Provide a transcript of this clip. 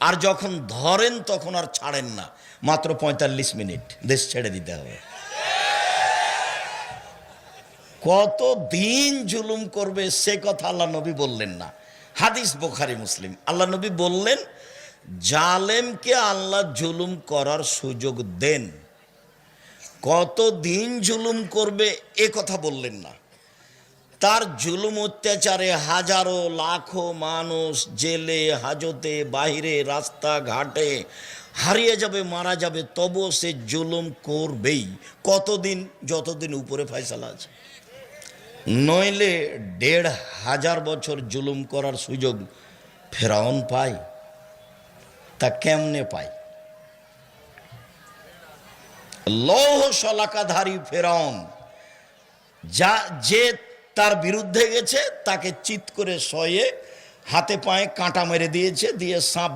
আর যখন ধরেন তখন আর ছাড়েন না, মাত্র ৪৫ মিনিট দেশ ছেড়ে দিতে হবে। কত দিন জুলুম করবে সে কথা আল্লাহ নবী বললেন না, হাদিস বুখারী মুসলিম। আল্লাহ নবী বললেন জালেমকে আল্লাহ জুলুম করার সুযোগ দেন, কত দিন জুলুম করবে এ কথা বললেন না। তার জুলুম অত্যাচারে হাজারো লাখো মানুষ জেলে হাজতে বাহিরে রাস্তাঘাটে হারিয়ে যাবে, মারা যাবে, তবুও সে জুলুম করবেই। কতদিন? যতদিন উপরে ফয়সালা আছে। নইলে ১৫০০ বছর জুলুম করার সুযোগ ফেরাউন পায়? তা কেমনে পায়? লৌহ শলাকাধারী ফেরাউন যে তার বিরুদ্ধে গেছে তাকে চিৎ করে শয়ে হাতে পায়ে কাঁটা মেরে দিয়েছে, দিয়ে সাপ